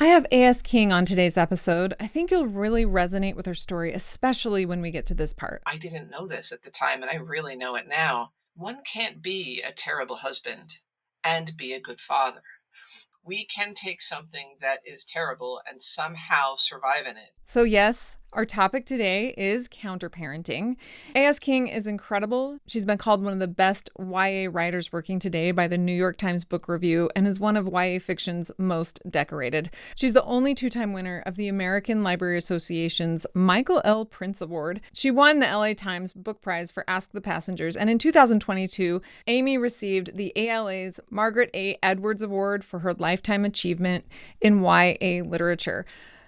I have A.S. King on today's episode. I think you'll really resonate with her story, especially when we get to this part. I didn't know this at the time, and I really know it now. One can't be a terrible husband and be a good father. We can take something that is terrible and somehow survive in it. So yes, our topic today is counterparenting. A.S. King is incredible. She's been called one of the best YA writers working today by the New York Times Book Review and is one of YA fiction's most decorated. She's the only two-time winner of the American Library Association's Michael L. Prince Award. She won the LA Times Book Prize for Ask the Passengers, and in 2022, Amy received the ALA's Margaret A. Edwards Award for her lifetime achievement in YA literature.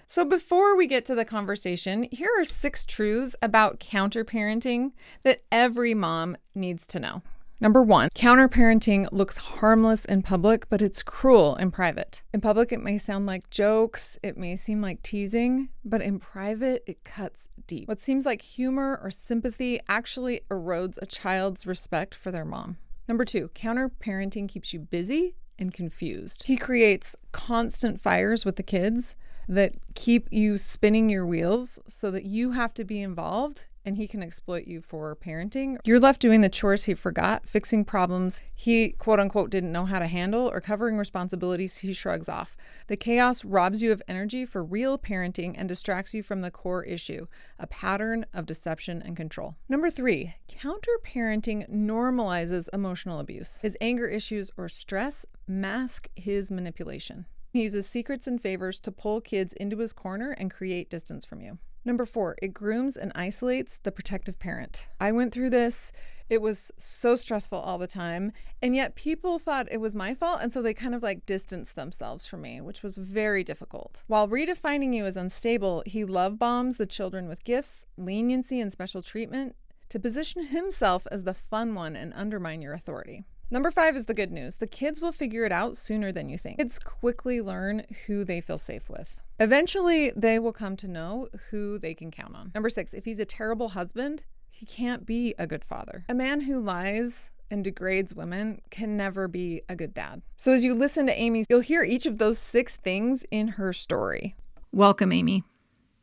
So before we get to the conversation, here are 6 truths about counterparenting that every mom needs to know. Number 1, counterparenting looks harmless in public, but it's cruel in private. In public, it may sound like jokes, it may seem like teasing, but in private, it cuts deep. What seems like humor or sympathy actually erodes a child's respect for their mom. Number 2, counterparenting keeps you busy and confused. He creates constant fires with the kids that keep you spinning your wheels so that you have to be involved and he can exploit you for parenting. You're left doing the chores he forgot, fixing problems he quote unquote didn't know how to handle, or covering responsibilities he shrugs off. The chaos robs you of energy for real parenting and distracts you from the core issue, a pattern of deception and control. Number 3, counterparenting normalizes emotional abuse. His anger issues or stress mask his manipulation. He uses secrets and favors to pull kids into his corner and create distance from you. Number 4, it grooms and isolates the protective parent. I went through this. It was so stressful all the time, and yet people thought it was my fault, and so they kind of distanced themselves from me, which was very difficult. While redefining you as unstable, he love bombs the children with gifts, leniency, and special treatment to position himself as the fun one and undermine your authority. Number 5 is the good news. The kids will figure it out sooner than you think. Kids quickly learn who they feel safe with. Eventually, they will come to know who they can count on. Number 6, if he's a terrible husband, he can't be a good father. A man who lies and degrades women can never be a good dad. So as you listen to Amy, you'll hear each of those 6 things in her story. Welcome, Amy.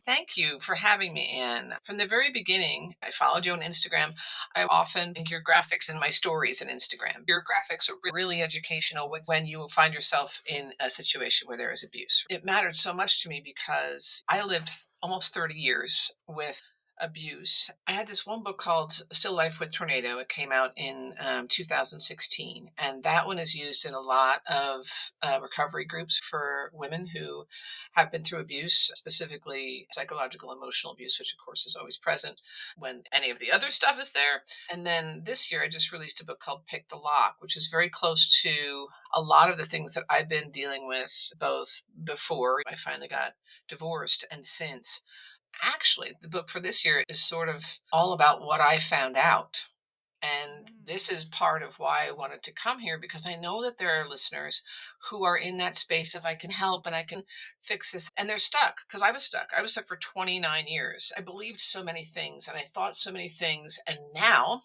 Thank you for having me, Anne. From the very beginning, I followed you on Instagram. I often link your graphics in my stories on Instagram. Your graphics are really educational when you find yourself in a situation where there is abuse. It mattered so much to me because I lived almost 30 years with abuse. I had this one book called Still Life with Tornado. It came out in 2016, and that one is used in a lot of recovery groups for women who have been through abuse, specifically psychological, emotional abuse, which of course is always present when any of the other stuff is there. And then this year I just released a book called Pick the Lock, which is very close to a lot of the things that I've been dealing with both before I finally got divorced and since. Actually, the book for this year is sort of all about what I found out. And this is part of why I wanted to come here, because I know that there are listeners who are in that space of I can help and I can fix this. And they're stuck, because I was stuck. I was stuck for 29 years. I believed so many things and I thought so many things. And now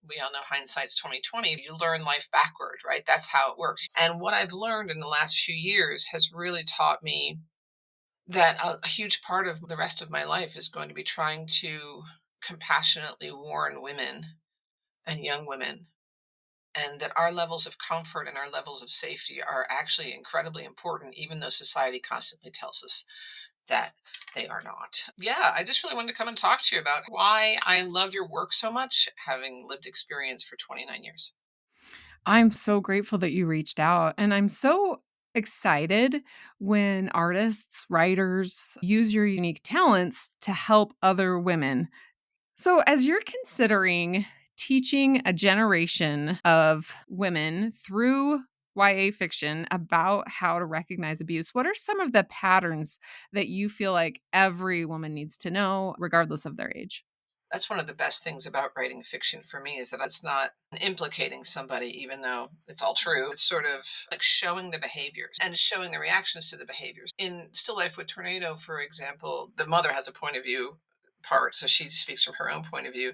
we all know hindsight's 2020. You learn life backward, right? That's how it works. And what I've learned in the last few years has really taught me that a huge part of the rest of my life is going to be trying to compassionately warn women and young women, and that our levels of comfort and our levels of safety are actually incredibly important, even though society constantly tells us that they are not. Yeah, I just really wanted to come and talk to you about why I love your work so much, having lived experience for 29 years. I'm so grateful that you reached out, and I'm so excited when artists, writers use your unique talents to help other women. So, as you're considering teaching a generation of women through YA fiction about how to recognize abuse, what are some of the patterns that you feel like every woman needs to know, regardless of their age? That's one of the best things about writing fiction for me, is that it's not implicating somebody, even though it's all true. It's sort of like showing the behaviors and showing the reactions to the behaviors. In Still Life with Tornado, for example, the mother has a point of view part, so she speaks from her own point of view.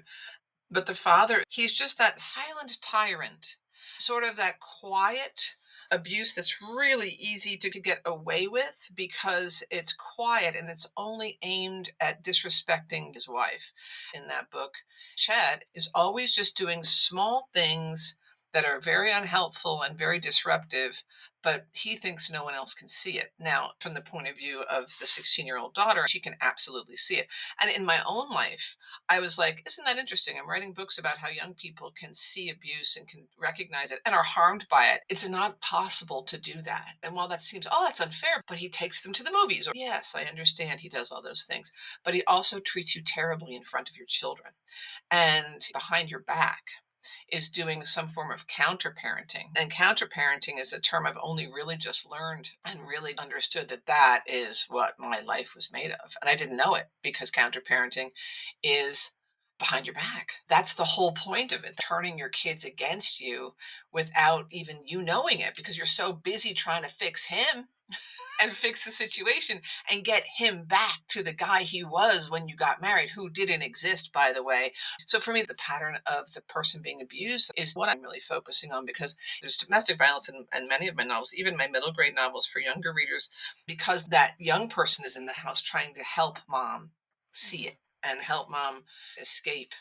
But the father, he's just that silent tyrant, sort of that quiet abuse that's really easy to get away with because it's quiet and it's only aimed at disrespecting his wife. In that book, Chad is always just doing small things that are very unhelpful and very disruptive, but he thinks no one else can see it. Now, from the point of view of the 16-year-old daughter, she can absolutely see it. And in my own life, I was like, isn't that interesting? I'm writing books about how young people can see abuse and can recognize it and are harmed by it. It's not possible to do that. And while that seems, oh, that's unfair, but he takes them to the movies. Or, yes, I understand he does all those things, but he also treats you terribly in front of your children and behind your back is doing some form of counter parenting. And counter parenting is a term I've only really just learned and really understood that that is what my life was made of. And I didn't know it because counter parenting is behind your back. That's the whole point of it, turning your kids against you without even you knowing it because you're so busy trying to fix him and fix the situation and get him back to the guy he was when you got married, who didn't exist, by the way. So for me, the pattern of the person being abused is what I'm really focusing on because there's domestic violence in many of my novels, even my middle grade novels for younger readers, because that young person is in the house trying to help mom see it and help mom escape.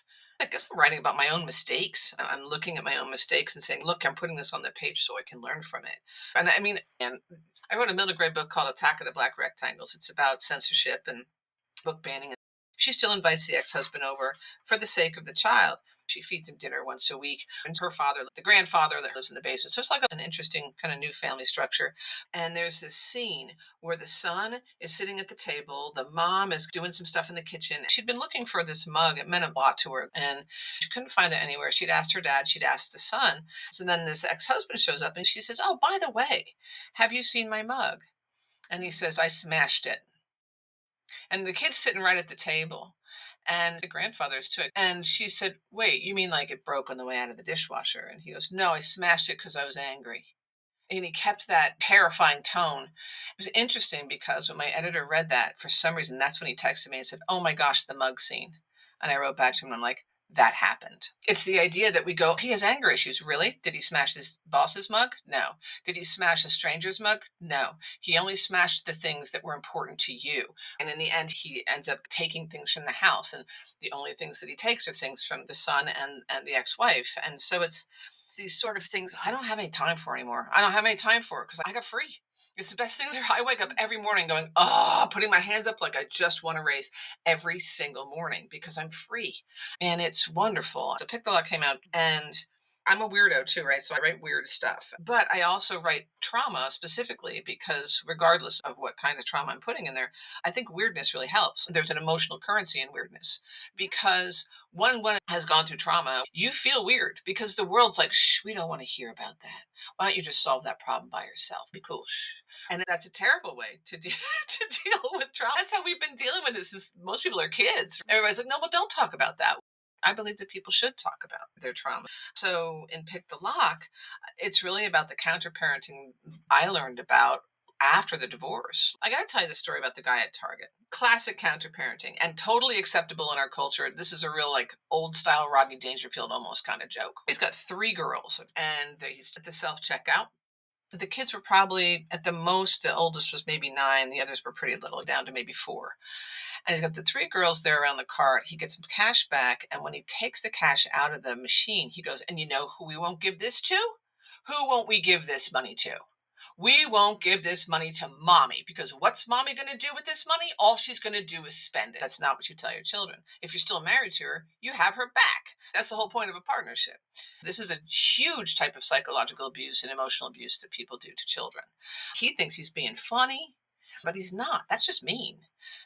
I guess I'm writing about my own mistakes. I'm looking at my own mistakes and saying, look, I'm putting this on the page so I can learn from it. And I mean, and I wrote a middle grade book called Attack of the Black Rectangles. It's about censorship and book banning. She still invites the ex-husband over for the sake of the child. She feeds him dinner once a week. And her father, the grandfather that lives in the basement. So it's like an interesting kind of new family structure. And there's this scene where the son is sitting at the table. The mom is doing some stuff in the kitchen. She'd been looking for this mug. It meant a lot to her. And she couldn't find it anywhere. She'd asked her dad. She'd asked the son. So then this ex-husband shows up and she says, oh, by the way, have you seen my mug? And he says, I smashed it. And the kid's sitting right at the table. And the grandfather's too. And she said, wait, you mean like it broke on the way out of the dishwasher? And he goes, no, I smashed it because I was angry. And he kept that terrifying tone. It was interesting because when my editor read that, for some reason, that's when he texted me and said, oh my gosh, the mug scene. And I wrote back to him and I'm like, that happened. It's the idea that we go, he has anger issues. Really? Did he smash his boss's mug? No. Did he smash a stranger's mug? No. He only smashed the things that were important to you. And in the end, he ends up taking things from the house. And the only things that he takes are things from the son and the ex-wife. And so it's these sort of things I don't have any time for anymore. I don't have any time for it because I got free. It's the best thing. I wake up every morning going, oh, putting my hands up like I just want to race every single morning because I'm free. And it's wonderful. The Pick the Lock came out and I'm a weirdo too, right? So I write weird stuff. But I also write trauma specifically because regardless of what kind of trauma I'm putting in there, I think weirdness really helps. There's an emotional currency in weirdness because when one has gone through trauma, you feel weird because the world's like, shh, we don't want to hear about that. Why don't you just solve that problem by yourself? Be cool. Shh. And that's a terrible way to deal with trauma. That's how we've been dealing with this. Is most people are kids. Everybody's like, no, well, don't talk about that. I believe that people should talk about their trauma. So in Pick the Lock, it's really about the counter parenting I learned about after the divorce. I got to tell you the story about the guy at Target. Classic counter parenting and totally acceptable in our culture. This is a real like old style Rodney Dangerfield almost kind of joke. He's got 3 girls and he's at the self checkout. The kids were probably at the most, the oldest was maybe 9. The others were pretty little, down to maybe 4. And he's got the 3 girls there around the cart. He gets some cash back. And when he takes the cash out of the machine, he goes, and you know who we won't give this to? Who won't we give this money to? We won't give this money to mommy because what's mommy going to do with this money? All she's going to do is spend it. That's not what you tell your children. If you're still married to her, you have her back. That's the whole point of a partnership. This is a huge type of psychological abuse and emotional abuse that people do to children. He thinks he's being funny, but he's not. That's just mean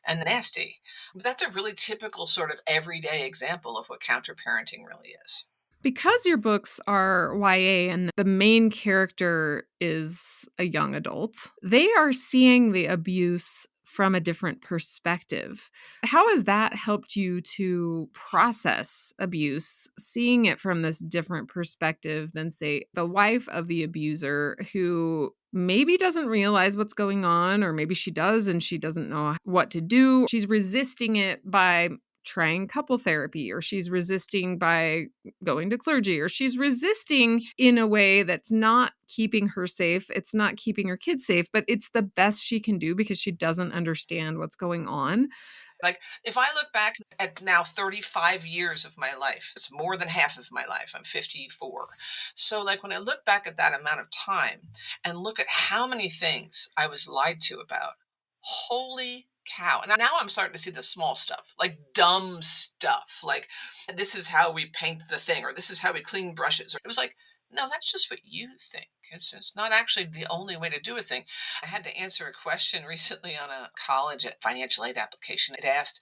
and nasty. But that's a really typical sort of everyday example of what counter parenting really is. Because your books are YA and the main character is a young adult, they are seeing the abuse from a different perspective. How has that helped you to process abuse, seeing it from this different perspective than, say, the wife of the abuser who maybe doesn't realize what's going on, or maybe she does and she doesn't know what to do? She's resisting it by trying couple therapy, or she's resisting by going to clergy, or she's resisting in a way that's not keeping her safe. It's not keeping her kids safe, but it's the best she can do because she doesn't understand what's going on. Like, if I look back at now 35 years of my life, it's more than half of my life. I'm 54. So, like, when I look back at that amount of time and look at how many things I was lied to about, holy cow. And now I'm starting to see the small stuff, like dumb stuff, like this is how we paint the thing, or this is how we clean brushes. Or it was like, no, that's just what you think. It's not actually the only way to do a thing. I had to answer a question recently on a college financial aid application. It asked,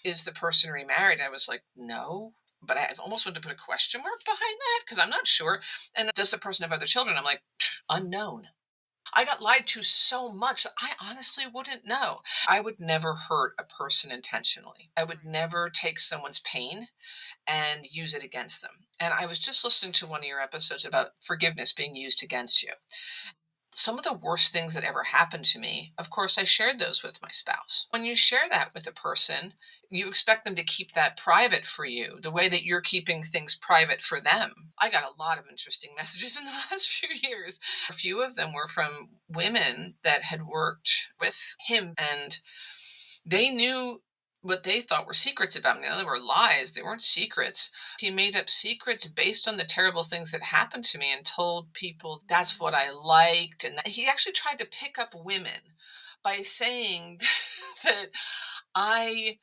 is the person remarried? I was like, no. But I almost wanted to put a question mark behind that because I'm not sure. And does the person have other children? I'm like, unknown. I got lied to so much that I honestly wouldn't know. I would never hurt a person intentionally. I would never take someone's pain and use it against them. And I was just listening to one of your episodes about forgiveness being used against you. Some of the worst things that ever happened to me, of course, I shared those with my spouse. When you share that with a person, you expect them to keep that private for you, the way that you're keeping things private for them. I got a lot of interesting messages in the last few years. A few of them were from women that had worked with him, and they knew what they thought were secrets about me. Now, they were lies, they weren't secrets. He made up secrets based on the terrible things that happened to me and told people that's what I liked. And he actually tried to pick up women by saying that I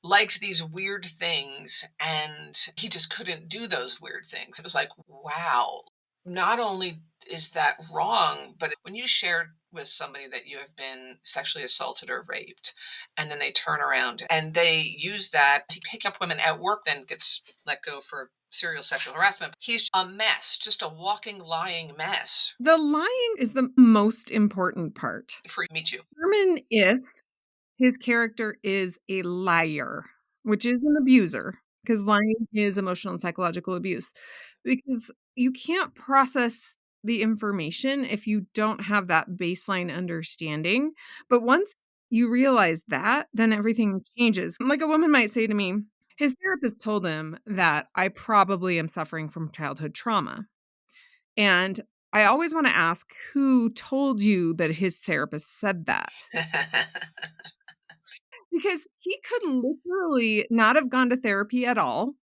liked these weird things and he just couldn't do those weird things. It was like, wow, not only is that wrong, but when you share with somebody that you have been sexually assaulted or raped, and then they turn around and they use that to pick up women at work, then gets let go for serial sexual harassment. He's a mess, just a walking, lying mess. The lying is the most important part. For meet you. Determine if his character is a liar, which is an abuser, because lying is emotional and psychological abuse. Because you can't process the information if you don't have that baseline understanding. But once you realize that, then everything changes. Like a woman might say to me, his therapist told him that I probably am suffering from childhood trauma. And I always want to ask, who told you that his therapist said that? Because he could literally not have gone to therapy at all,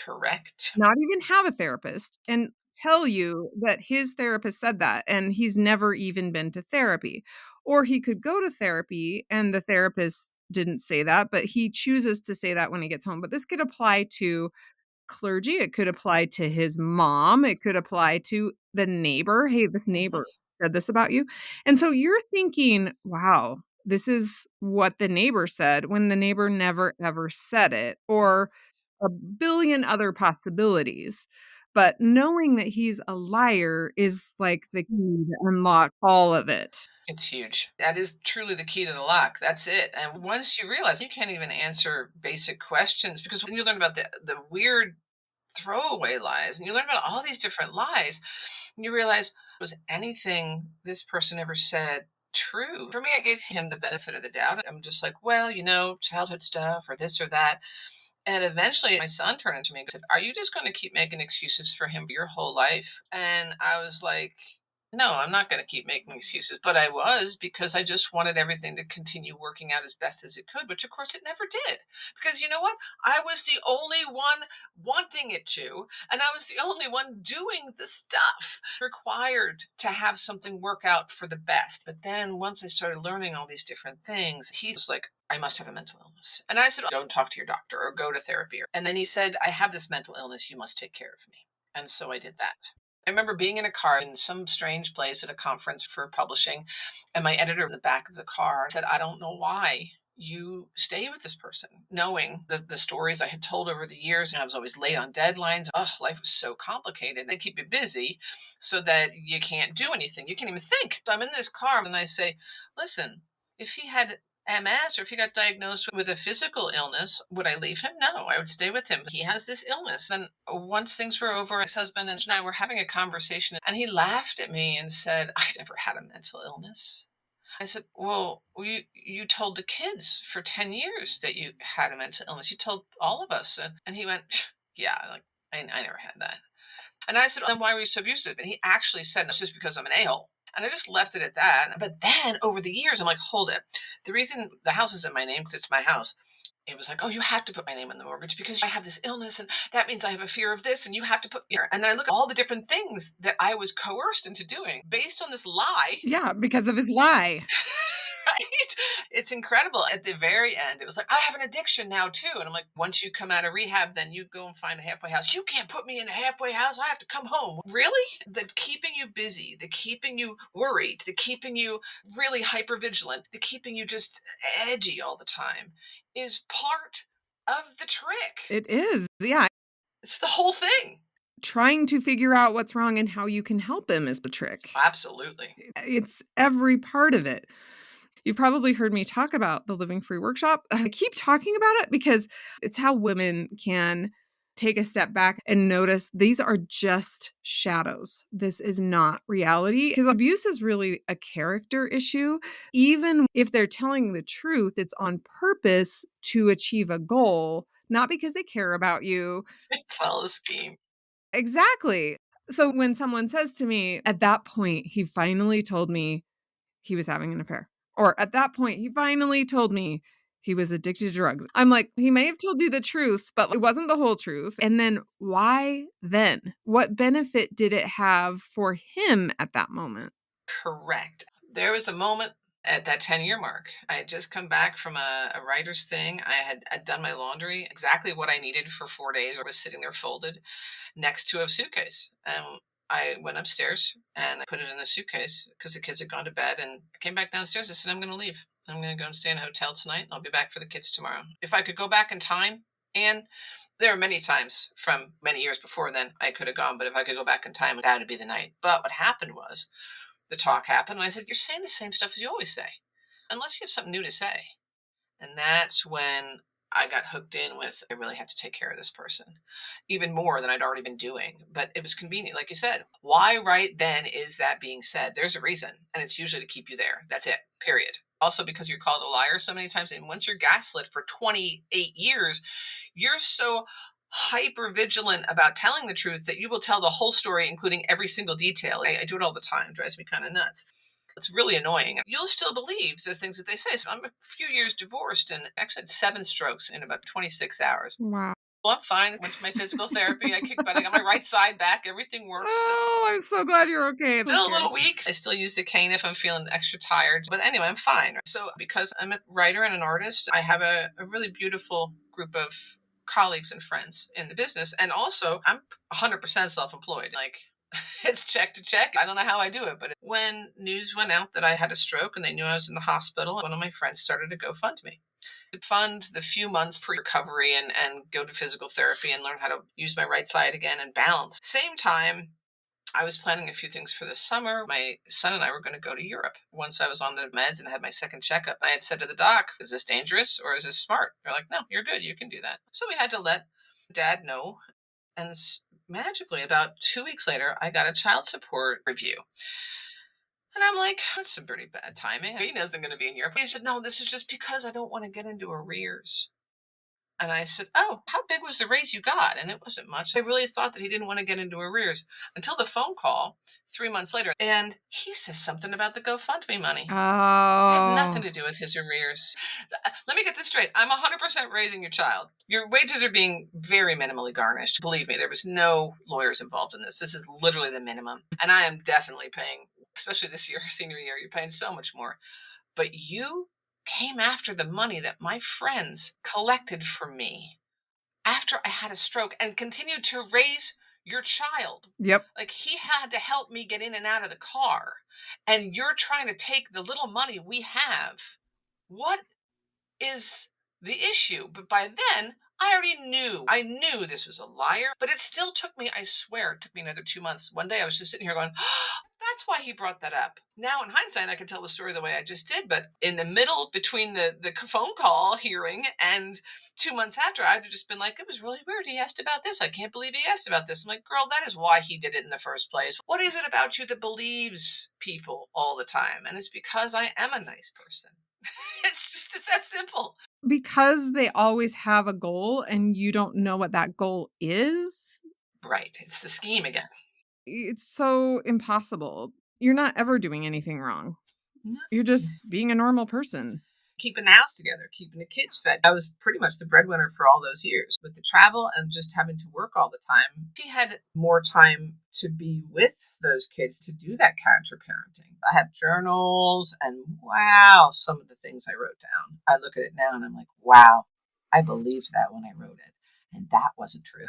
Correct. not even have a therapist, and tell you that his therapist said that, and he's never even been to therapy. Or he could go to therapy and the therapist didn't say that, but he chooses to say that when he gets home. But this could apply to clergy, it could apply to his mom, it could apply to the neighbor. "Hey, this Mhm. neighbor said this about you." And so you're thinking, "Wow, this is what the neighbor said," when the neighbor never ever said it, or a billion other possibilities. But knowing that he's a liar is like the key to unlock all of it. It's huge. That is truly the key to the lock. That's it. And once you realize you can't even answer basic questions, because when you learn about the weird throwaway lies and you learn about all these different lies, you realize, was anything this person ever said true? For me, I gave him the benefit of the doubt. I'm just like, well, childhood stuff or this or that. And eventually my son turned to me and said, are you just going to keep making excuses for him your whole life? And I was like, no, I'm not going to keep making excuses. But I was, because I just wanted everything to continue working out as best as it could, which of course it never did. Because you know what? I was the only one wanting it to, and I was the only one doing the stuff required to have something work out for the best. But then once I started learning all these different things, he was like, I must have a mental illness. And I said, don't talk to your doctor or go to therapy. And then he said, I have this mental illness. You must take care of me. And so I did that. I remember being in a car in some strange place at a conference for publishing, and my editor in the back of the car said, I don't know why you stay with this person, knowing the stories I had told over the years. And I was always late on deadlines. Oh, life was so complicated. They keep you busy so that you can't do anything. You can't even think. So I'm in this car and I say, listen, if he had MS or if he got diagnosed with a physical illness, would I leave him? No, I would stay with him. He has this illness. And once things were over, his husband and I were having a conversation and he laughed at me and said, I never had a mental illness. I said, well, you told the kids for 10 years that you had a mental illness. You told all of us. And he went, yeah, like, I never had that. And I said, then why were you so abusive? And he actually said, it's just because I'm an a-hole. And I just left it at that. But then over the years, I'm like, hold it. The reason the house is in my name, because it's my house, it was like, oh, you have to put my name on the mortgage because I have this illness and that means I have a fear of this and you have to put here. And then I look at all the different things that I was coerced into doing based on this lie. Yeah, because of his lie. Right? It's incredible. At the very end, it was like, I have an addiction now too. And I'm like, once you come out of rehab, then you go and find a halfway house. You can't put me in a halfway house. I have to come home. Really? The keeping you busy, the keeping you worried, the keeping you really hyper vigilant, the keeping you just edgy all the time is part of the trick. It is. Yeah. It's the whole thing. Trying to figure out what's wrong and how you can help him is the trick. Absolutely. It's every part of it. You've probably heard me talk about the Living Free workshop. I keep talking about it because it's how women can take a step back and notice these are just shadows. This is not reality. Because abuse is really a character issue. Even if they're telling the truth, it's on purpose to achieve a goal, not because they care about you. It's all a scheme. Exactly. So when someone says to me, at that point, he finally told me he was having an affair. Or at that point, he finally told me he was addicted to drugs. I'm like, he may have told you the truth, but it wasn't the whole truth. And then why then? What benefit did it have for him at that moment? Correct. There was a moment at that 10-year mark. I had just come back from a writer's thing. I'd done my laundry, exactly what I needed for 4 days. I was sitting there folded next to a suitcase. And I went upstairs and I put it in the suitcase because the kids had gone to bed. And I came back downstairs. I said, I'm going to leave. I'm going to go and stay in a hotel tonight. I'll be back for the kids tomorrow. If I could go back in time, and there are many times from many years before then I could have gone, but if I could go back in time, that would be the night. But what happened was, the talk happened. And I said, you're saying the same stuff as you always say, unless you have something new to say. And that's when I got hooked in with, I really have to take care of this person, even more than I'd already been doing. But it was convenient. Like you said, why right then is that being said? There's a reason. And it's usually to keep you there. That's it, period. Also, because you're called a liar so many times. And once you're gaslit for 28 years, you're so hyper vigilant about telling the truth that you will tell the whole story, including every single detail. I do it all the time. It drives me kind of nuts. It's really annoying. You'll still believe the things that they say. So I'm a few years divorced and actually had 7 strokes in about 26 hours. Wow. Well, I'm fine. Went to my physical therapy. I kicked butt. I got my right side back. Everything works. Oh, I'm so glad you're okay. Still a little weak. I still use the cane if I'm feeling extra tired. But anyway, I'm fine. So because I'm a writer and an artist, I have a really beautiful group of colleagues and friends in the business. And also, I'm 100% self-employed. Like, it's check to check. I don't know how I do it. But when news went out that I had a stroke and they knew I was in the hospital, one of my friends started a GoFundMe to fund the few months for recovery and go to physical therapy and learn how to use my right side again and balance. Same time, I was planning a few things for this summer. My son and I were going to go to Europe. Once I was on the meds and had my second checkup, I had said to the doc, is this dangerous or is this smart? They're like, no, you're good. You can do that. So we had to let dad know. And magically, about 2 weeks later, I got a child support review. And I'm like, that's some pretty bad timing. He isn't going to be in Europe. He said, no, this is just because I don't want to get into arrears. And I said, oh, how big was the raise you got? And it wasn't much. I really thought that he didn't want to get into arrears until the phone call 3 months later. And he says something about the GoFundMe money. It had nothing Oh. to do with his arrears. Let me get this straight. I'm 100% raising your child. Your wages are being very minimally garnished. Believe me, there was no lawyers involved in this. This is literally the minimum. And I am definitely paying, especially this year, senior year, you're paying so much more. But you came after the money that my friends collected for me after I had a stroke and continued to raise your child. Yep. Like, he had to help me get in and out of the car. And you're trying to take the little money we have. What is the issue? But by then, I already knew. I knew this was a liar, but it still took me, I swear, it took me another 2 months. One day I was just sitting here going, That's why he brought that up. Now, in hindsight, I can tell the story the way I just did, but in the middle between the phone call hearing and 2 months after, I'd have just been like, it was really weird. He asked about this. I can't believe he asked about this. I'm like, girl, that is why he did it in the first place. What is it about you that believes people all the time? And it's because I am a nice person. It's that simple. Because they always have a goal and you don't know what that goal is, Right. It's the scheme again. it's so impossible. You're not ever doing anything wrong. No. You're just being a normal person. Keeping the house together, keeping the kids fed. I was pretty much the breadwinner for all those years. With the travel and just having to work all the time, she had more time to be with those kids to do that character parenting. I have journals, and wow, some of the things I wrote down. I look at it now and I'm like, wow, I believed that when I wrote it. And that wasn't true.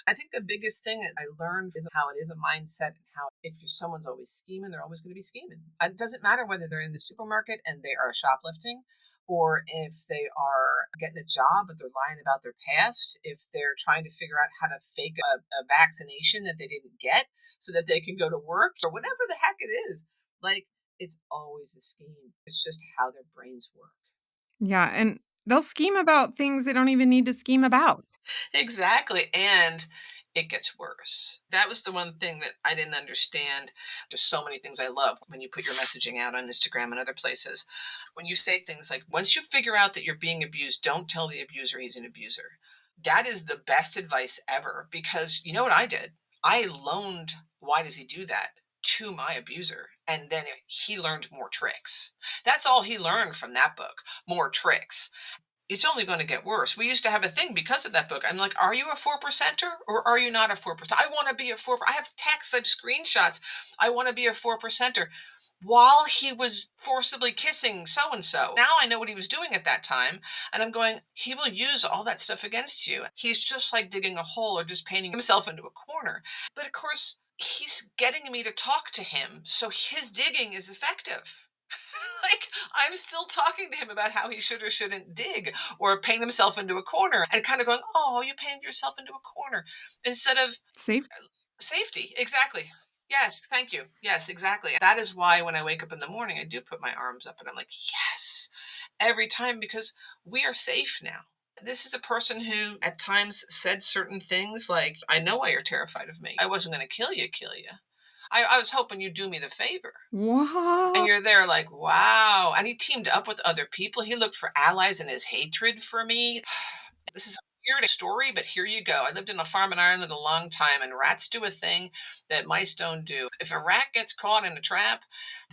I think the biggest thing that I learned is how it is a mindset, and how if you're someone's always scheming, they're always going to be scheming. It doesn't matter whether they're in the supermarket and they are shoplifting, or if they are getting a job but they're lying about their past, if they're trying to figure out how to fake a vaccination that they didn't get so that they can go to work, or whatever the heck it is. Like, it's always a scheme. It's just how their brains work. Yeah, and they'll scheme about things they don't even need to scheme about. Exactly. And it gets worse. That was the one thing that I didn't understand. There's so many things I love when you put your messaging out on Instagram and other places. When you say things like, once you figure out that you're being abused, don't tell the abuser he's an abuser. That is the best advice ever, because you know what I did? I loaned Why Does He Do That to my abuser. And then he learned more tricks. That's all he learned from that book, more tricks. It's only going to get worse. We used to have a thing because of that book. I'm like, are you a 4%er or are you not a 4%? I want to be a 4. I have texts, I have screenshots. I want to be a 4%er. While he was forcibly kissing so and so. Now I know what he was doing at that time. And I'm going, he will use all that stuff against you. He's just like digging a hole or just painting himself into a corner. But of course, he's getting me to talk to him. So his digging is effective. Like, I'm still talking to him about how he should or shouldn't dig or paint himself into a corner, and kind of going, oh, you painted yourself into a corner, instead of Safe. safety. Exactly. Yes. Thank you. Yes, exactly. That is why when I wake up in the morning, I do put my arms up and I'm like, yes, every time, because we are safe now. This is a person who at times said certain things like, I know why you're terrified of me. I wasn't going to kill you. I was hoping you'd do me the favor. And What? you're there like, wow. And he teamed up with other people. He looked for allies in his hatred for me. This is a weird story, but here you go. I lived in a farm in Ireland a long time, and rats do a thing that mice don't do. If a rat gets caught in a trap,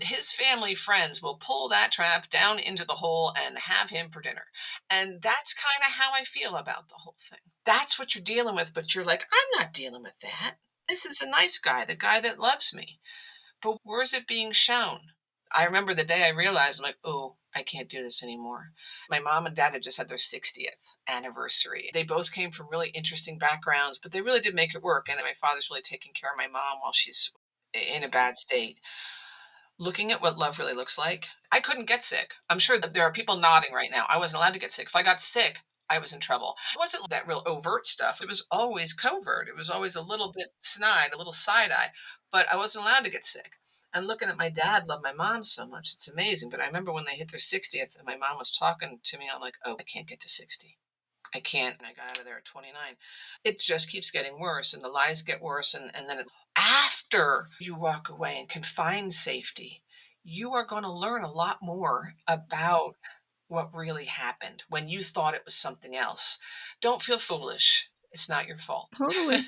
his family friends will pull that trap down into the hole and have him for dinner. And that's kind of how I feel about the whole thing. That's what you're dealing with, but you're like, I'm not dealing with that. This is a nice guy, the guy that loves me. But where is it being shown? I remember the day I realized, I'm like, oh, I can't do this anymore. My mom and dad had just had their 60th anniversary. They both came from really interesting backgrounds, but they really did make it work. And my father's really taking care of my mom while she's in a bad state. Looking at what love really looks like, I couldn't get sick. I'm sure that there are people nodding right now. I wasn't allowed to get sick. If I got sick, I was in trouble. It wasn't that real overt stuff. It was always covert. It was always a little bit snide, a little side eye, but I wasn't allowed to get sick. And looking at my dad love my mom so much, it's amazing. But I remember when they hit their 60th and my mom was talking to me, I'm like, oh, I can't get to 60. I can't. And I got out of there at 29. It just keeps getting worse, and the lies get worse. And then after you walk away and can find safety, you are going to learn a lot more about what really happened when you thought it was something else. Don't feel foolish. It's not your fault. Totally.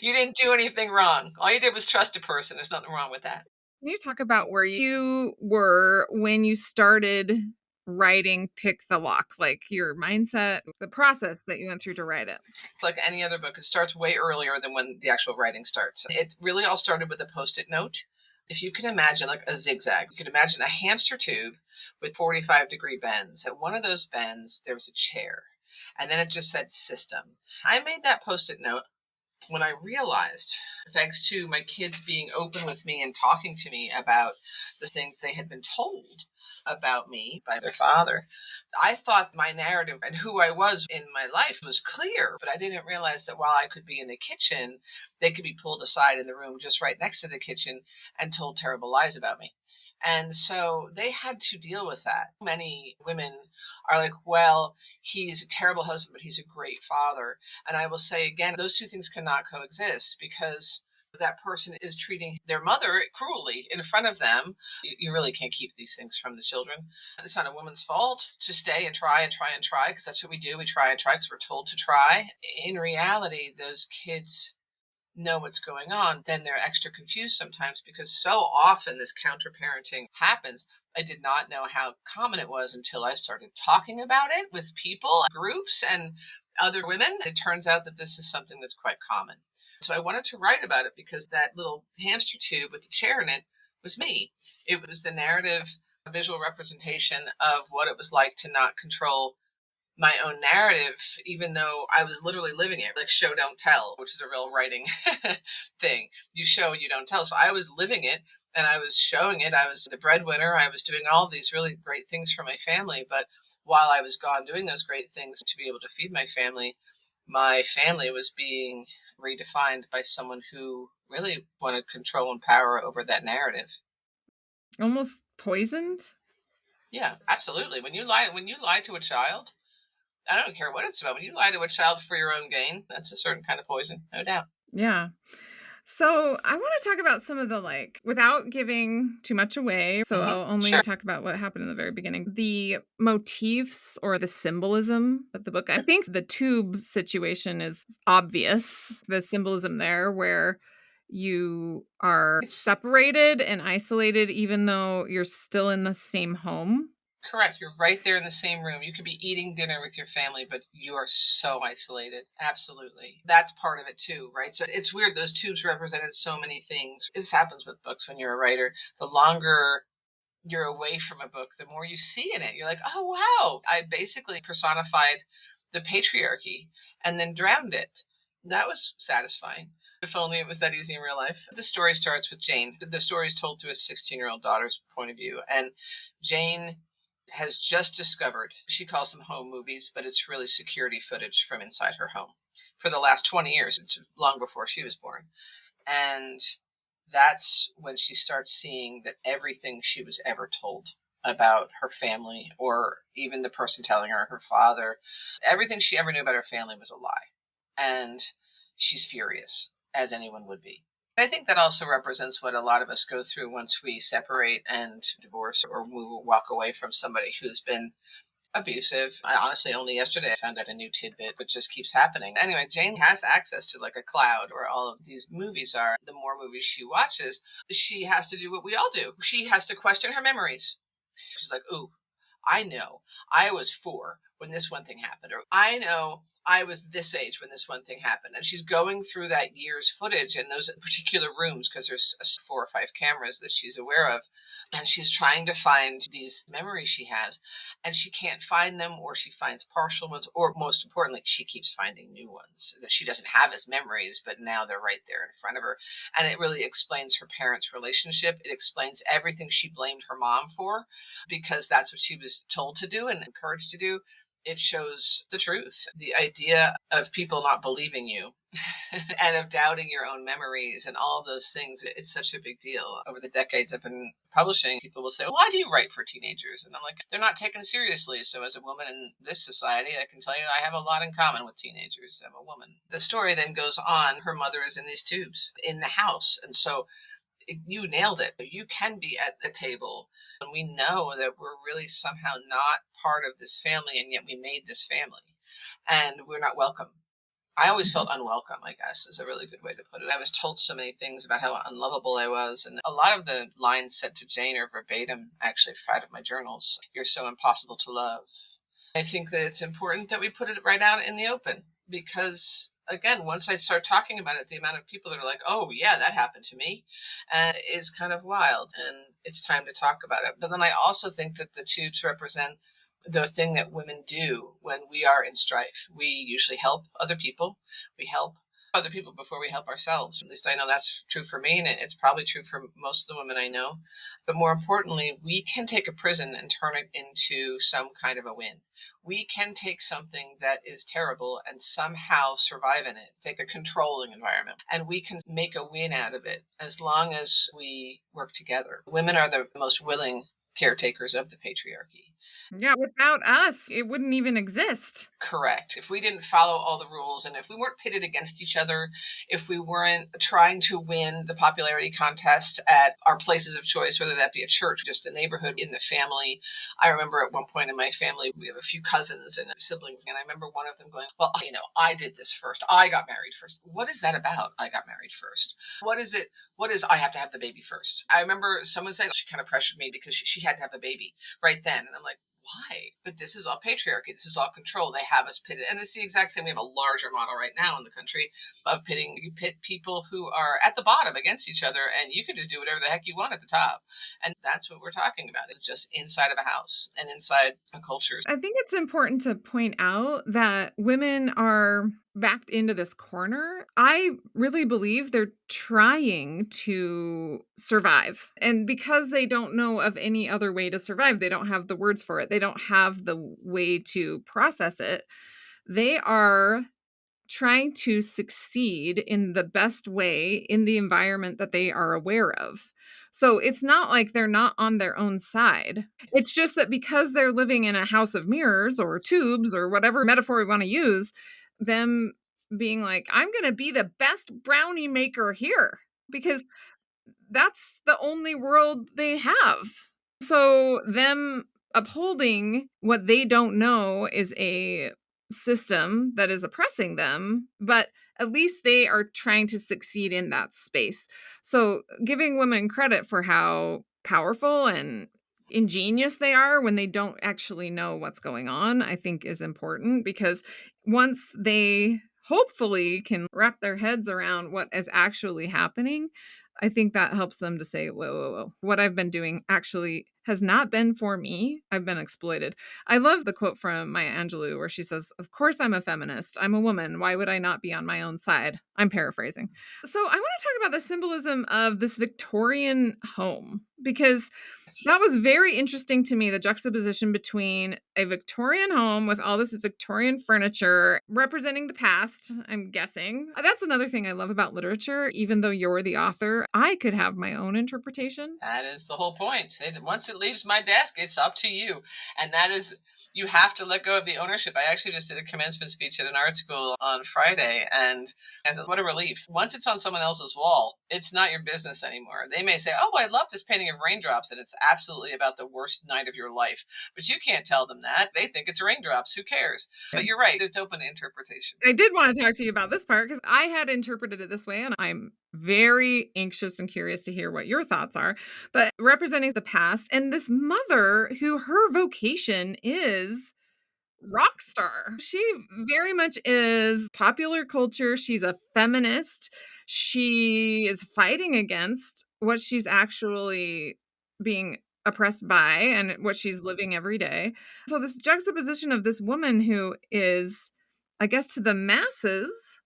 You didn't do anything wrong. All you did was trust a person. There's nothing wrong with that. Can you talk about where you were when you started writing Pick the Lock? Like your mindset, the process that you went through to write it. Like any other book, it starts way earlier than when the actual writing starts. It really all started with a Post-it note. If you can imagine like a zigzag, you can imagine a hamster tube with 45-degree bends. At one of those bends, there was a chair. And then it just said system. I made that Post-it note when I realized, thanks to my kids being open with me and talking to me about the things they had been told, about me by their father. I thought my narrative and who I was in my life was clear, but I didn't realize that while I could be in the kitchen, they could be pulled aside in the room just right next to the kitchen and told terrible lies about me. And so they had to deal with that. Many women are like, well, he's a terrible husband, but he's a great father. And I will say again, those two things cannot coexist, because that person is treating their mother cruelly in front of them. You really can't keep these things from the children. It's not a woman's fault to stay and try and try and try, because that's what we do. We try and try because we're told to try. In reality, those kids know what's going on. Then they're extra confused sometimes, because so often this counter parenting happens. I did not know how common it was until I started talking about it with people, groups, and other women. It turns out that this is something that's quite common. So I wanted to write about it because that little hamster tube with the chair in it was me. It was the narrative, visual representation of what it was like to not control my own narrative, even though I was literally living it, like show, don't tell, which is a real writing thing. You show, you don't tell. So I was living it and I was showing it. I was the breadwinner. I was doing all of these really great things for my family. But while I was gone doing those great things to be able to feed my family was being redefined by someone who really wanted control and power over that narrative. Almost poisoned? Yeah, absolutely. When you lie to a child, I don't care what it's about. When you lie to a child for your own gain, that's a certain kind of poison, no doubt. Yeah. So I want to talk about some of the, without giving too much away. So Hmm. I'll only Sure. talk about what happened in the very beginning. The motifs or the symbolism of the book. I think the tube situation is obvious. The symbolism there where you are It's separated and isolated, even though you're still in the same home. correct. You're right there in the same room. You could be eating dinner with your family, but you are so isolated. Absolutely. That's part of it too, right? So it's weird. Those tubes represented so many things. This happens with books when you're a writer. The longer you're away from a book, the more you see in it. You're like, oh, wow. I basically personified the patriarchy and then drowned it. That was satisfying. If only it was that easy in real life. The story starts with Jane. The story is told through a 16-year-old daughter's point of view. And Jane has just discovered, she calls them home movies, but it's really security footage from inside her home for the last 20 years. It's long before she was born. And that's when she starts seeing that everything she was ever told about her family, or even the person telling her father, everything she ever knew about her family was a lie. And she's furious, as anyone would be. I think that also represents what a lot of us go through once we separate and divorce or walk away from somebody who's been abusive. I honestly, only yesterday I found out a new tidbit, which just keeps happening. Anyway, Jane has access to like a cloud where all of these movies are. The more movies she watches, she has to do what we all do. She has to question her memories. She's like, ooh, I know I was 4 when this one thing happened, or I know I was this age when this one thing happened. And she's going through that year's footage in those particular rooms, because there's 4 or 5 cameras that she's aware of. And she's trying to find these memories she has, and she can't find them, or she finds partial ones, or most importantly, she keeps finding new ones that she doesn't have as memories, but now they're right there in front of her. And it really explains her parents' relationship. It explains everything she blamed her mom for, because that's what she was told to do and encouraged to do. It shows the truth, the idea of people not believing you and of doubting your own memories and all of those things. It's such a big deal. Over the decades I've been publishing, people will say, well, why do you write for teenagers? And I'm like, they're not taken seriously. So as a woman in this society, I can tell you I have a lot in common with teenagers. I'm a woman. The story then goes on. Her mother is in these tubes in the house. And so you nailed it. You can be at the table, and we know that we're really somehow not part of this family, and yet we made this family, and we're not welcome. I always felt unwelcome, I guess, is a really good way to put it. I was told so many things about how unlovable I was, and a lot of the lines said to Jane are verbatim, actually, out of my journals. You're so impossible to love. I think that it's important that we put it right out in the open, because again, once I start talking about it, the amount of people that are like, oh yeah, that happened to me, is kind of wild, and it's time to talk about it. But then I also think that the tubes represent the thing that women do when we are in strife. We usually help other people. We help other people before we help ourselves. At least I know that's true for me, and it's probably true for most of the women I know. But more importantly, we can take a prison and turn it into some kind of a win. We can take something that is terrible and somehow survive in it, take a controlling environment, and we can make a win out of it as long as we work together. Women are the most willing caretakers of the patriarchy. Yeah, without us, it wouldn't even exist. Correct. If we didn't follow all the rules and if we weren't pitted against each other, if we weren't trying to win the popularity contest at our places of choice, whether that be a church, just the neighborhood, in the family. I remember at one point in my family, we have a few cousins and siblings, and I remember one of them going, well, I did this first. I got married first. What is that about? I got married first. What is it? What is I have to have the baby first? I remember someone saying she kind of pressured me because she had to have the baby right then. And I'm like, why? But this is all patriarchy. This is all control. They have us pitted. And it's the exact same. We have a larger model right now in the country of pitting. You pit people who are at the bottom against each other, and you can just do whatever the heck you want at the top. And that's what we're talking about. It's just inside of a house and inside a culture. I think it's important to point out that women are backed into this corner. I really believe they're trying to survive. And because they don't know of any other way to survive, they don't have the words for it, they don't have the way to process it. They are trying to succeed in the best way in the environment that they are aware of. So it's not like they're not on their own side. It's just that because they're living in a house of mirrors or tubes or whatever metaphor we want to use, them being like, I'm going to be the best brownie maker here because that's the only world they have. So them upholding what they don't know is a system that is oppressing them, but at least they are trying to succeed in that space. So giving women credit for how powerful and ingenious they are when they don't actually know what's going on, I think is important, because once they hopefully can wrap their heads around what is actually happening, I think that helps them to say, whoa, whoa, whoa, what I've been doing actually has not been for me. I've been exploited. I love the quote from Maya Angelou where she says, of course I'm a feminist. I'm a woman. Why would I not be on my own side? I'm paraphrasing. So I want to talk about the symbolism of this Victorian home, because that was very interesting to me, the juxtaposition between a Victorian home with all this Victorian furniture representing the past, I'm guessing. That's another thing I love about literature. Even though you're the author, I could have my own interpretation. That is the whole point. Once it leaves my desk, it's up to you. And that is, you have to let go of the ownership. I actually just did a commencement speech at an art school on Friday, and I said, what a relief. Once it's on someone else's wall, it's not your business anymore. They may say, oh, I love this painting of raindrops, and it's absolutely about the worst night of your life. But you can't tell them that. They think it's raindrops. Who cares? But you're right. It's open to interpretation. I did want to talk to you about this part because I had interpreted it this way, and I'm very anxious and curious to hear what your thoughts are. But representing the past and this mother who her vocation is rock star. She very much is popular culture. She's a feminist. She is fighting against what she's actually being oppressed by and what she's living every day. So this juxtaposition of this woman who is, I guess, to the masses,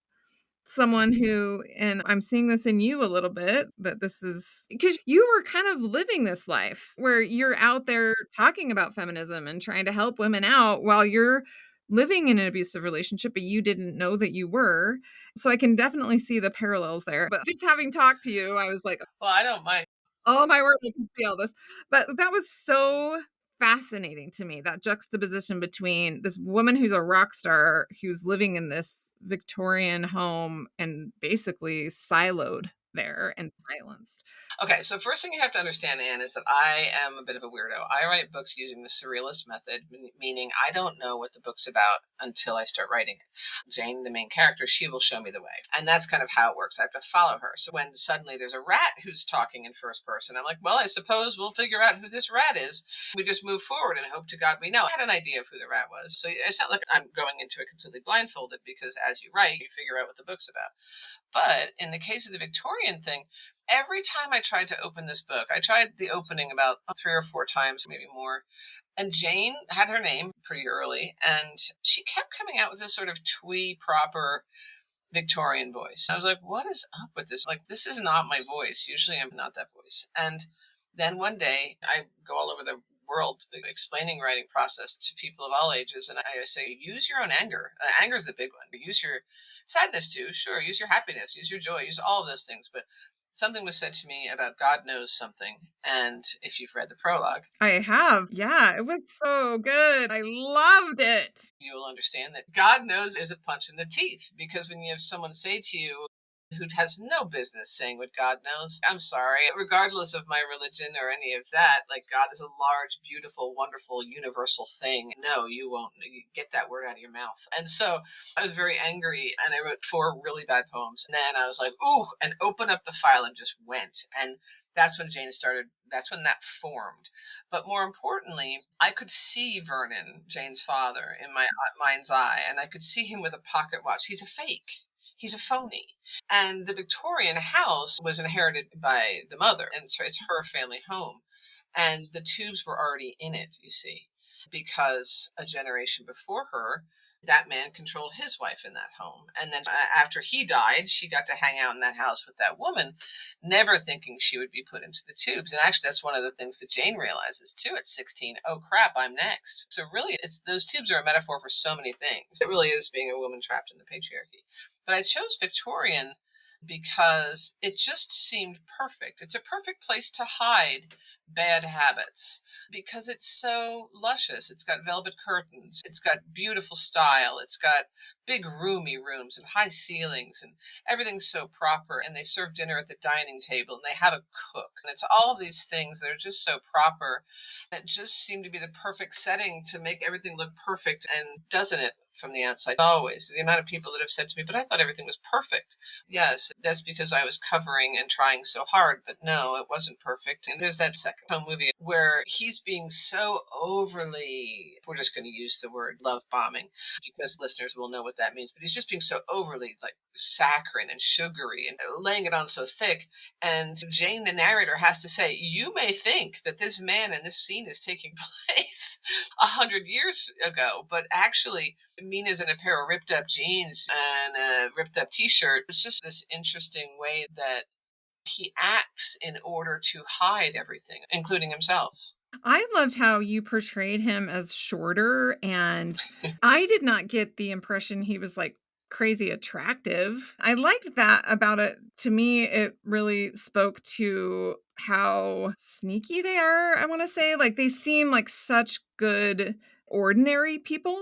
someone who, and I'm seeing this in you a little bit, that this is because you were kind of living this life where you're out there talking about feminism and trying to help women out while you're living in an abusive relationship, but you didn't know that you were. So I can definitely see the parallels there. But just having talked to you, I was like, Well, I don't mind. oh my word, I can feel this. But that was so fascinating to me, that juxtaposition between this woman who's a rock star who's living in this Victorian home and basically siloed there and silenced. Okay, so first thing you have to understand, Anne, is that I am a bit of a weirdo. I write books using the surrealist method, meaning I don't know what the book's about until I start writing it. Jane, the main character, she will show me the way. And that's kind of how it works. I have to follow her. So when suddenly there's a rat who's talking in first person, I'm like, well, I suppose we'll figure out who this rat is. We just move forward and hope to God we know. I had an idea of who the rat was. So it's not like I'm going into it completely blindfolded, because as you write, you figure out what the book's about. But in the case of the Victorian thing, every time I tried to open this book, I tried the opening about 3 or 4 times, maybe more. And Jane had her name pretty early, and she kept coming out with this sort of twee proper Victorian voice. I was like, what is up with this? Like, this is not my voice. Usually I'm not that voice. And then one day I go all over the world explaining writing process to people of all ages. And I say, use your own anger. Anger is the big one. Use your sadness too. Sure. Use your happiness, use your joy, use all of those things. But something was said to me about God knows something. And if you've read the prologue, I have. Yeah, it was so good. I loved it. you will understand that God knows is a punch in the teeth, because when you have someone say to you who has no business saying what God knows, I'm sorry, regardless of my religion or any of that, like, God is a large, beautiful, wonderful, universal thing. No, you won't get that word out of your mouth. And so I was very angry, and I wrote 4 really bad poems. And then I was like, ooh, and opened up the file and just went. And that's when Jane started, that's when that formed. But more importantly, I could see Vernon, Jane's father, in my mind's eye, and I could see him with a pocket watch. He's a fake. He's a phony. And the Victorian house was inherited by the mother, and so it's her family home. And the tubes were already in it, you see, because a generation before her, that man controlled his wife in that home. And then after he died, she got to hang out in that house with that woman, never thinking she would be put into the tubes. And actually, that's one of the things that Jane realizes too at 16. Oh crap, I'm next. So really, it's, those tubes are a metaphor for so many things. It really is being a woman trapped in the patriarchy. But I chose Victorian because it just seemed perfect. It's a perfect place to hide bad habits because it's so luscious. It's got velvet curtains. It's got beautiful style. It's got big roomy rooms and high ceilings, and everything's so proper. And they serve dinner at the dining table, and they have a cook. And it's all of these things that are just so proper. It just seemed to be the perfect setting to make everything look perfect, and doesn't it? From the outside, always. The amount of people that have said to me, but I thought everything was perfect. Yes, that's because I was covering and trying so hard, but no, it wasn't perfect. And there's that second home movie where he's being so overly, we're just going to use the word love bombing because listeners will know what that means, but he's just being so overly like saccharine and sugary and laying it on so thick. And Jane, the narrator, has to say, you may think that this man in this scene is taking place 100 years ago, but actually Mina's in a pair of ripped up jeans and a ripped up t-shirt. It's just this interesting way that he acts in order to hide everything, including himself. I loved how you portrayed him as shorter, and I did not get the impression he was like crazy attractive. I liked that about it. To me, it really spoke to how sneaky they are. I want to say, like, they seem like such good, ordinary people.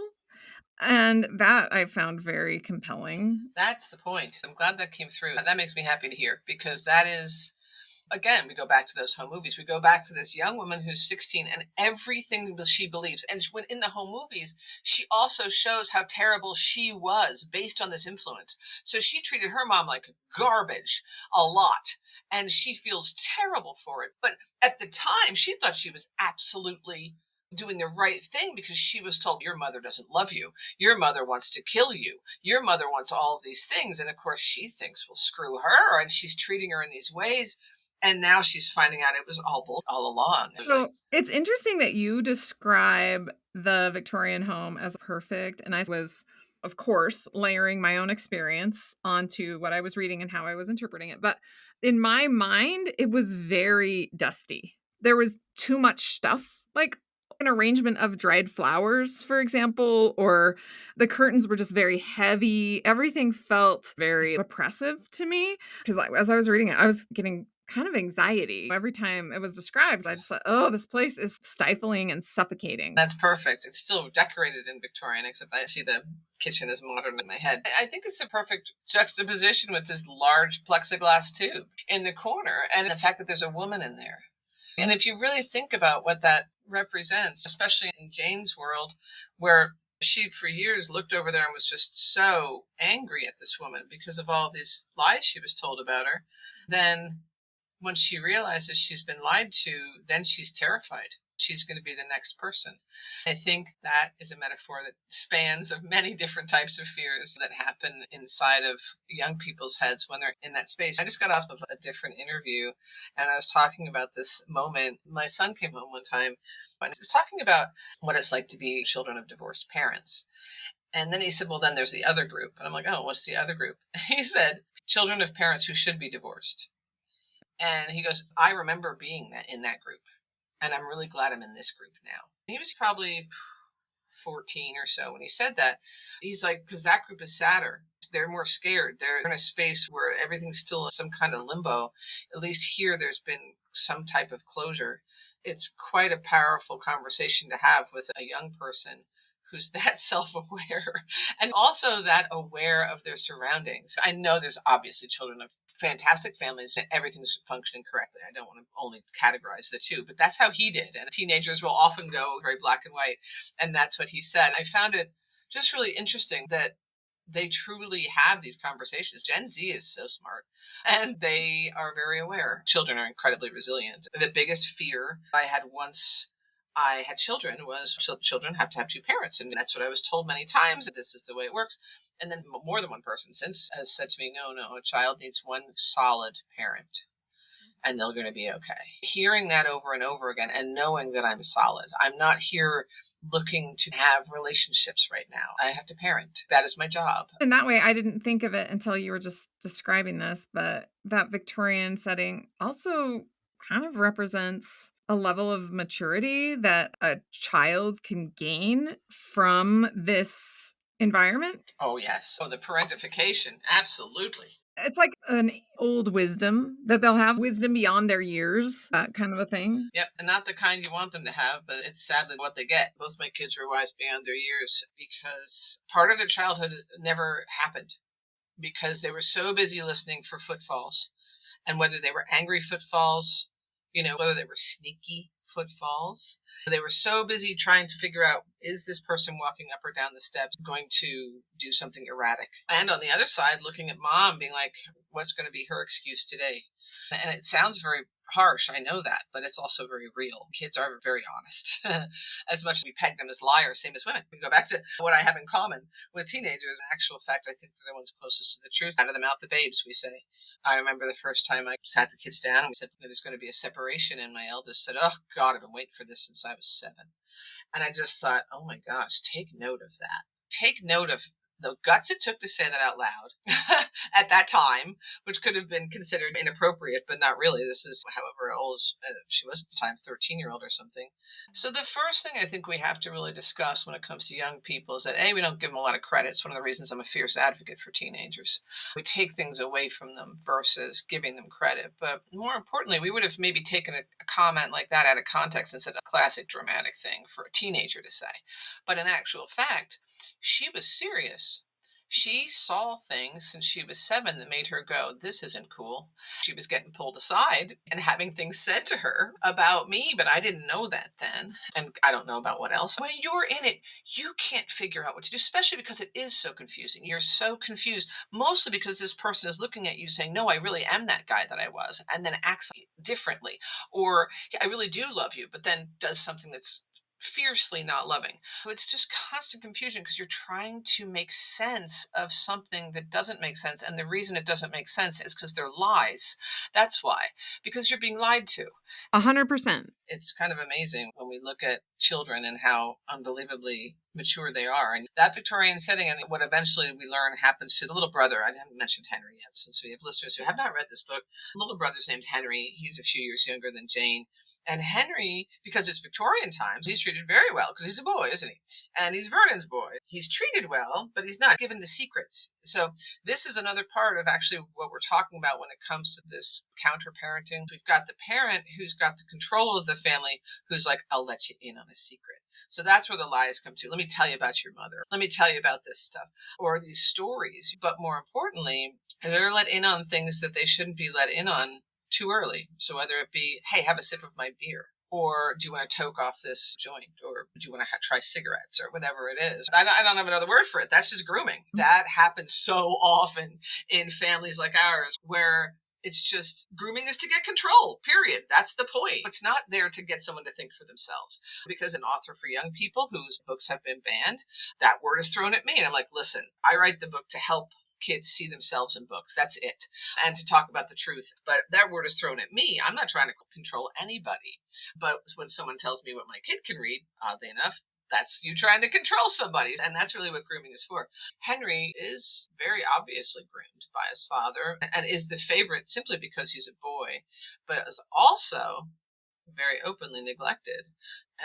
And that I found very compelling. That's the point. I'm glad that came through. That makes me happy to hear, because that is, again, we go back to those home movies. We go back to this young woman who's 16 and everything she believes. And when in the home movies, she also shows how terrible she was based on this influence. So she treated her mom like garbage a lot. And she feels terrible for it. But at the time, she thought she was absolutely doing the right thing because she was told, your mother doesn't love you. Your mother wants to kill you. Your mother wants all of these things. And of course, she thinks, well, screw her. And she's treating her in these ways. And now she's finding out it was all bull all along. So it's interesting that you describe the Victorian home as perfect. And I was, of course, layering my own experience onto what I was reading and how I was interpreting it. But in my mind, it was very dusty. There was too much stuff, like an arrangement of dried flowers, for example, or the curtains were just very heavy. Everything felt very oppressive to me because as I was reading it, I was getting kind of anxiety. Every time it was described, I just thought, oh, this place is stifling and suffocating. That's perfect. It's still decorated in Victorian, except I see the kitchen as modern in my head. I think it's a perfect juxtaposition with this large plexiglass tube in the corner and the fact that there's a woman in there. And if you really think about what that represents, especially in Jane's world, where she for years looked over there and was just so angry at this woman because of all these lies she was told about her, then when she realizes she's been lied to, then she's terrified. She's going to be the next person. I think that is a metaphor that spans of many different types of fears that happen inside of young people's heads when they're in that space. I just got off of a different interview and I was talking about this moment. My son came home one time and he was talking about what it's like to be children of divorced parents. And then he said, well, then there's the other group. And I'm like, oh, what's the other group? He said, children of parents who should be divorced. And he goes, I remember being in that group. And I'm really glad I'm in this group now. He was probably 14 or so when he said that. He's like, because that group is sadder. They're more scared. They're in a space where everything's still in some kind of limbo. At least here, there's been some type of closure. It's quite a powerful conversation to have with a young person who's that self-aware and also that aware of their surroundings. I know there's obviously children of fantastic families and everything's functioning correctly. I don't want to only categorize the two, but that's how he did. And teenagers will often go very black and white. And that's what he said. I found it just really interesting that they truly have these conversations. Gen Z is so smart and they are very aware. Children are incredibly resilient. The biggest fear I had once I had children was children have to have two parents. And that's what I was told many times. This is the way it works. And then more than one person since has said to me, no, a child needs one solid parent and they're going to be okay. Hearing that over and over again and knowing that I'm solid. I'm not here looking to have relationships right now. I have to parent. That is my job. In that way, I didn't think of it until you were just describing this, but that Victorian setting also kind of represents a level of maturity that a child can gain from this environment. Oh, yes. Oh, the parentification. Absolutely. It's like an old wisdom that they'll have, wisdom beyond their years, that kind of a thing. Yep, and not the kind you want them to have, but it's sadly what they get. Both my kids were wise beyond their years because part of their childhood never happened because they were so busy listening for footfalls. And whether they were angry footfalls, whether they were sneaky footfalls, they were so busy trying to figure out, is this person walking up or down the steps going to do something erratic? And on the other side, looking at mom being like, what's going to be her excuse today? And it sounds very harsh, I know that, but it's also very real. Kids are very honest. As much as we peg them as liars, same as women. We go back to what I have in common with teenagers. In actual fact, I think they're the ones closest to the truth. Out of the mouth of babes, we say. I remember the first time I sat the kids down and we said, there's going to be a separation. And my eldest said, oh, God, I've been waiting for this since I was 7. And I just thought, oh, my gosh, take note of that. Take note of the guts it took to say that out loud at that time, which could have been considered inappropriate, but not really. This is however old she was at the time, 13-year-old or something. So the first thing I think we have to really discuss when it comes to young people is that, A, we don't give them a lot of credit. It's one of the reasons I'm a fierce advocate for teenagers. We take things away from them versus giving them credit. But more importantly, we would have maybe taken a comment like that out of context and said a classic dramatic thing for a teenager to say. But in actual fact, she was serious. She saw things since she was 7 that made her go, this isn't cool. She was getting pulled aside and having things said to her about me, but I didn't know that then. And I don't know about what else. When you're in it, you can't figure out what to do, especially because it is so confusing. You're so confused, mostly because this person is looking at you saying, no, I really am that guy that I was, and then acts differently. Or, yeah, I really do love you, but then does something that's fiercely not loving. So it's just constant confusion because you're trying to make sense of something that doesn't make sense. And the reason it doesn't make sense is because they're lies. That's why, because you're being lied to. 100%. It's kind of amazing when we look at children and how unbelievably mature they are. And that Victorian setting and what eventually we learn happens to the little brother. I haven't mentioned Henry yet since we have listeners who have not read this book. The little brother's named Henry. He's a few years younger than Jane. And Henry, because it's Victorian times, he's treated very well because he's a boy, isn't he? And he's Vernon's boy. He's treated well, but he's not given the secrets. So this is another part of actually what we're talking about when it comes to this counter-parenting. We've got the parent who's got the control of the family who's like, I'll let you in on a secret. So that's where the lies come to. Let me tell you about your mother. Let me tell you about this stuff or these stories. But more importantly, they're let in on things that they shouldn't be let in on too early. So whether it be, hey, have a sip of my beer, or do you want to toke off this joint, or do you want to try cigarettes, or whatever it is. I don't have another word for it. That's just grooming. That happens so often in families like ours where it's just grooming is to get control, period. That's the point. It's not there to get someone to think for themselves. Because an author for young people whose books have been banned, that word is thrown at me. And I'm like, listen, I write the book to help kids see themselves in books. That's it. And to talk about the truth. But that word is thrown at me. I'm not trying to control anybody. But when someone tells me what my kid can read, oddly enough, That's you trying to control somebody. And that's really what grooming is for. Henry is very obviously groomed by his father and is the favorite simply because he's a boy, but is also very openly neglected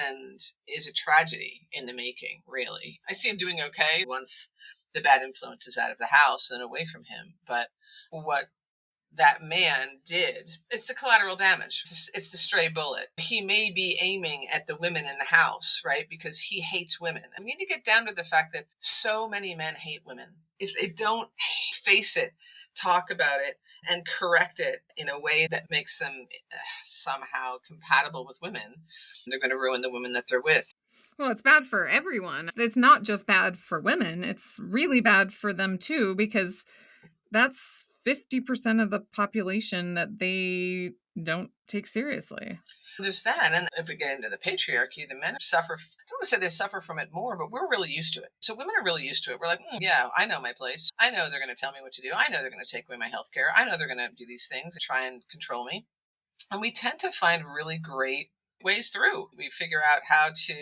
and is a tragedy in the making, really. I see him doing okay once the bad influence is out of the house and away from him. But what that man did, it's the collateral damage. It's the stray bullet. He may be aiming at the women in the house, right? Because he hates women. I need to get down to the fact that so many men hate women. If they don't face it, talk about it, and correct it in a way that makes them somehow compatible with women, they're going to ruin the women that they're with. Well, it's bad for everyone. It's not just bad for women. It's really bad for them too, because that's 50% of the population that they don't take seriously. There's that. And if we get into the patriarchy, the men suffer. I don't want to say they suffer from it more, but we're really used to it. So women are really used to it. We're like, yeah, I know my place. I know they're going to tell me what to do. I know they're going to take away my health care. I know they're going to do these things and try and control me. And we tend to find really great ways through. We figure out how to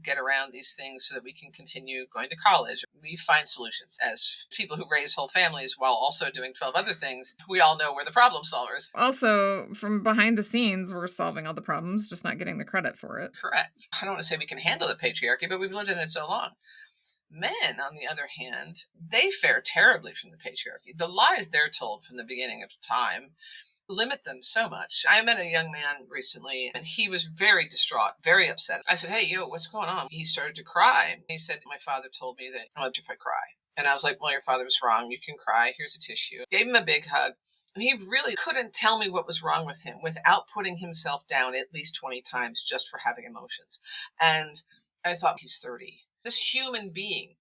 get around these things so that we can continue going to college. We find solutions. As people who raise whole families while also doing 12 other things, we all know we're the problem solvers. Also, from behind the scenes, we're solving all the problems, just not getting the credit for it. Correct. I don't want to say we can handle the patriarchy, but we've lived in it so long. Men, on the other hand, they fare terribly from the patriarchy. The lies they're told from the beginning of time limit them so much. I met a young man recently and he was very distraught, very upset. I said, hey, yo, what's going on? He started to cry. He said, my father told me that I'll let you if I cry. And I was like, well, your father was wrong. You can cry. Here's a tissue. Gave him a big hug. And he really couldn't tell me what was wrong with him without putting himself down at least 20 times just for having emotions. And I thought, he's 30. This human being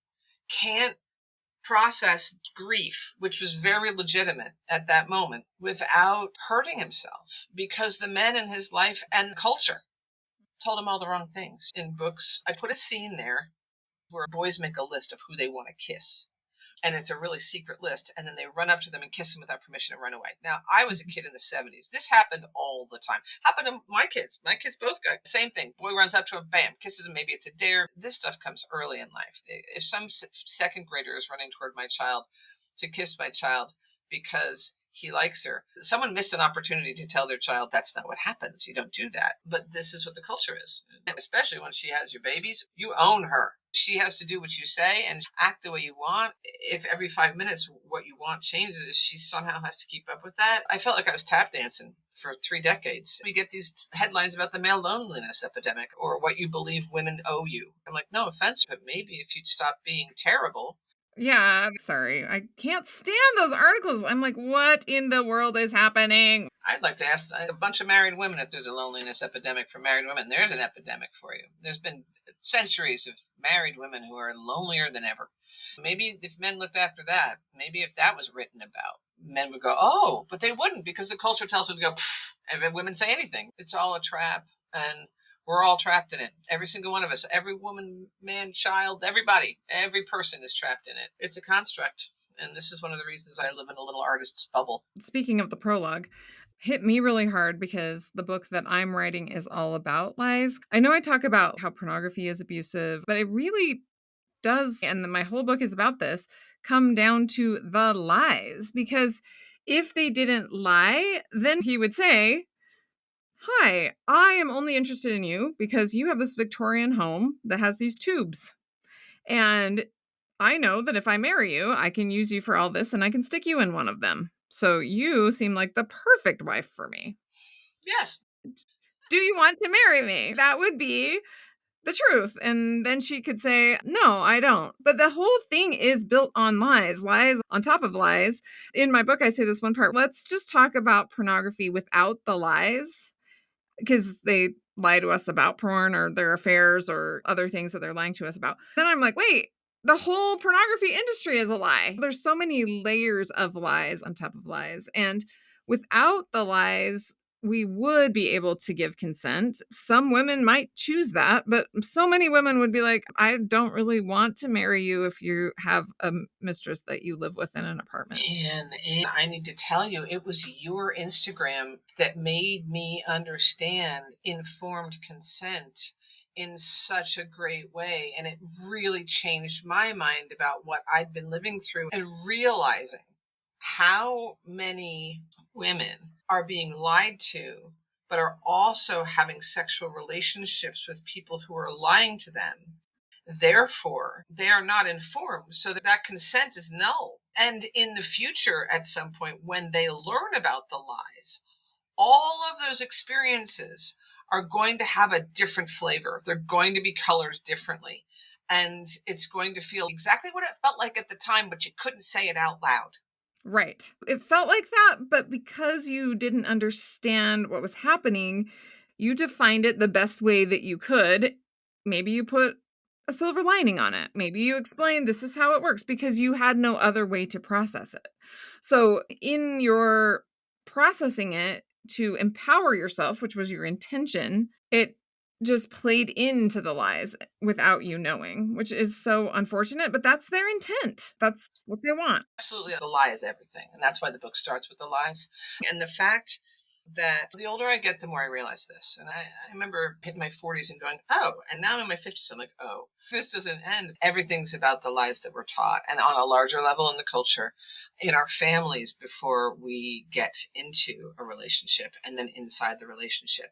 can't process grief, which was very legitimate at that moment, without hurting himself, because the men in his life and culture told him all the wrong things. In books, I put a scene there where boys make a list of who they want to kiss. And it's a really secret list. And then they run up to them and kiss them without permission and run away. Now, I was a kid in the 70s. This happened all the time. Happened to my kids. My kids both got the same thing. Boy runs up to him, bam, kisses him. Maybe it's a dare. This stuff comes early in life. If some second grader is running toward my child to kiss my child because he likes her, someone missed an opportunity to tell their child that's not what happens. You don't do that. But this is what the culture is. And especially when she has your babies, you own her. She has to do what you say and act the way you want. If every 5 minutes what you want changes, she somehow has to keep up with that. I felt like I was tap dancing for 3 decades. We get these headlines about the male loneliness epidemic or what you believe women owe you. I'm like, no offense, but maybe if you'd stop being terrible. Yeah, sorry. I can't stand those articles. I'm like, what in the world is happening? I'd like to ask a bunch of married women if there's a loneliness epidemic for married women. There's an epidemic for you. There's been centuries of married women who are lonelier than ever. Maybe if men looked after that, maybe if that was written about, men would go, oh, but they wouldn't because the culture tells them to go, pfft, and women say anything. It's all a trap. And we're all trapped in it. Every single one of us, every woman, man, child, everybody, every person is trapped in it. It's a construct. And this is one of the reasons I live in a little artist's bubble. Speaking of the prologue, hit me really hard because the book that I'm writing is all about lies. I know I talk about how pornography is abusive, but it really does, and my whole book is about this, come down to the lies. Because if they didn't lie, then he would say, hi, I am only interested in you because you have this Victorian home that has these tubes. And I know that if I marry you, I can use you for all this and I can stick you in one of them. So you seem like the perfect wife for me. Yes. Do you want to marry me? That would be the truth. And then she could say, no, I don't. But the whole thing is built on lies, lies on top of lies. In my book, I say this one part, let's just talk about pornography without the lies, because they lie to us about porn or their affairs or other things that they're lying to us about. Then I'm like, wait, the whole pornography industry is a lie. There's so many layers of lies on top of lies. And without the lies, we would be able to give consent. Some women might choose that, but so many women would be like, I don't really want to marry you if you have a mistress that you live with in an apartment. And I need to tell you, it was your Instagram that made me understand informed consent in such a great way. And it really changed my mind about what I'd been living through and realizing how many women are being lied to, but are also having sexual relationships with people who are lying to them. Therefore, they are not informed, so that consent is null. And in the future, at some point, when they learn about the lies, all of those experiences are going to have a different flavor. They're going to be colored differently. And it's going to feel exactly what it felt like at the time, but you couldn't say it out loud. Right. It felt like that, but because you didn't understand what was happening, you defined it the best way that you could. Maybe you put a silver lining on it. Maybe you explained this is how it works because you had no other way to process it. So, in your processing it to empower yourself, which was your intention, it just played into the lies without you knowing, which is so unfortunate, but that's their intent. That's what they want. Absolutely. The lie is everything. And that's why the book starts with the lies. And the fact that the older I get, the more I realize this. And I remember hitting my 40s and going, oh, and now I'm in my 50s. I'm like, oh, this doesn't end. Everything's about the lies that we're taught. And on a larger level in the culture, in our families, before we get into a relationship and then inside the relationship.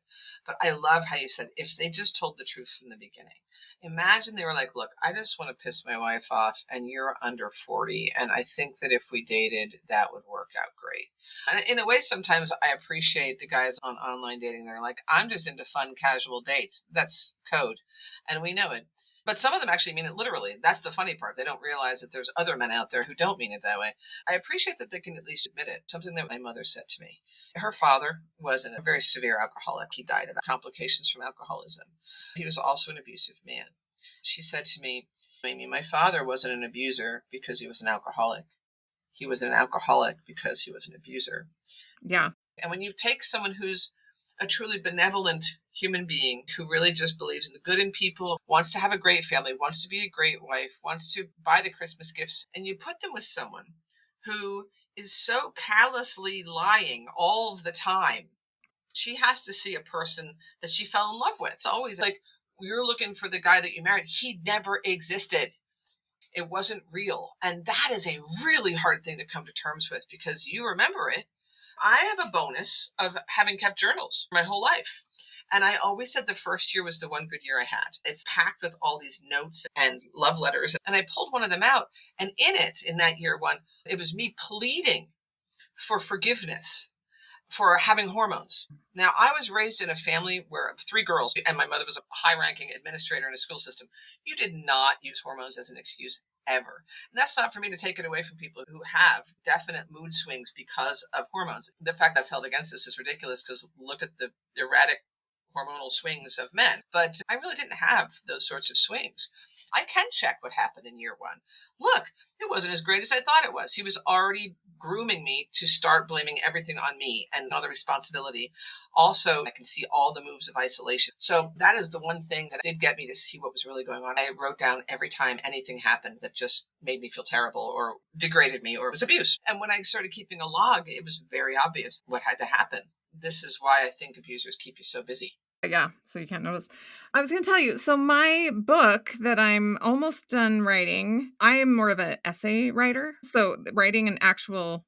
But I love how you said, if they just told the truth from the beginning. Imagine they were like, look, I just want to piss my wife off and you're under 40. And I think that if we dated, that would work out great. And in a way, sometimes I appreciate the guys on online dating. They're like, I'm just into fun, casual dates. That's code. And we know it. But some of them actually mean it literally. That's the funny part. They don't realize that there's other men out there who don't mean it that way. I appreciate that they can at least admit it. Something that my mother said to me. Her father was a very severe alcoholic. He died of complications from alcoholism. He was also an abusive man. She said to me, Amy, my father wasn't an abuser because he was an alcoholic. He was an alcoholic because he was an abuser. Yeah. And when you take someone who's a truly benevolent human being who really just believes in the good in people, wants to have a great family, wants to be a great wife, wants to buy the Christmas gifts, and you put them with someone who is so callously lying all of the time, she has to see a person that she fell in love with. It's always like, you're looking for the guy that you married. He never existed. It wasn't real. And that is a really hard thing to come to terms with because you remember it. I have a bonus of having kept journals my whole life. And I always said the first year was the one good year I had. It's packed with all these notes and love letters. And I pulled one of them out. And in it, in that year one, it was me pleading for forgiveness for having hormones. Now, I was raised in a family where 3 girls, and my mother was a high-ranking administrator in a school system. You did not use hormones as an excuse ever. And that's not for me to take it away from people who have definite mood swings because of hormones. The fact that's held against us is ridiculous because look at the erratic hormonal swings of men. But I really didn't have those sorts of swings. I can check what happened in year one. Look, it wasn't as great as I thought it was. He was already grooming me to start blaming everything on me and all the responsibility. Also, I can see all the moves of isolation. So that is the one thing that did get me to see what was really going on. I wrote down every time anything happened that just made me feel terrible or degraded me or was abuse. And when I started keeping a log, it was very obvious what had to happen. This is why I think abusers keep you so busy. Yeah, so you can't notice. I was going to tell you, so my book that I'm almost done writing, I am more of an essay writer. So writing an actual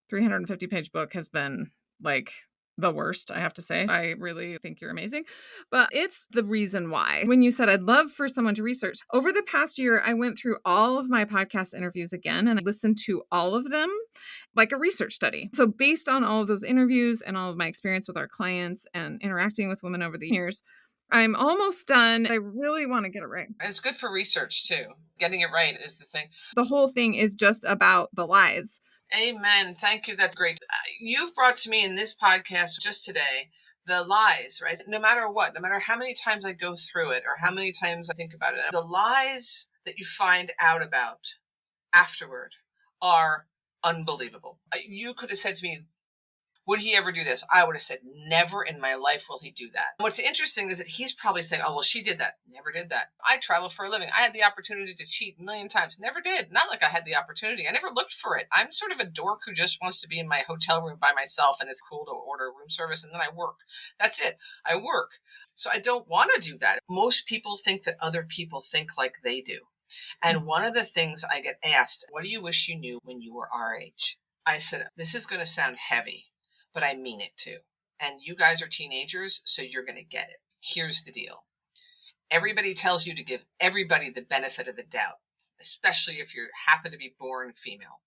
350-page book has been like the worst, I have to say. I really think you're amazing. But it's the reason why. When you said I'd love for someone to research, over the past year, I went through all of my podcast interviews again and I listened to all of them like a research study. So based on all of those interviews and all of my experience with our clients and interacting with women over the years, I'm almost done. I really want to get it right. It's good for research too. Getting it right is the thing. The whole thing is just about the lies. Amen. Thank you. That's great. You've brought to me in this podcast just today the lies, right? No matter what, no matter how many times I go through it or how many times I think about it, the lies that you find out about afterward are unbelievable. You could have said to me, Would he ever do this? I would have said, never in my life will he do that. What's interesting is that he's probably saying, oh, well, she did that. Never did that. I travel for a living. I had the opportunity to cheat a million times. Never did. Not like I had the opportunity. I never looked for it. I'm sort of a dork who just wants to be in my hotel room by myself, and it's cool to order room service, and then I work. That's it. I work. So I don't want to do that. Most people think that other people think like they do. And one of the things I get asked, what do you wish you knew when you were our age? I said, this is going to sound heavy, but I mean it too. And you guys are teenagers, so you're going to get it. Here's the deal. Everybody tells you to give everybody the benefit of the doubt, especially if you happen to be born female.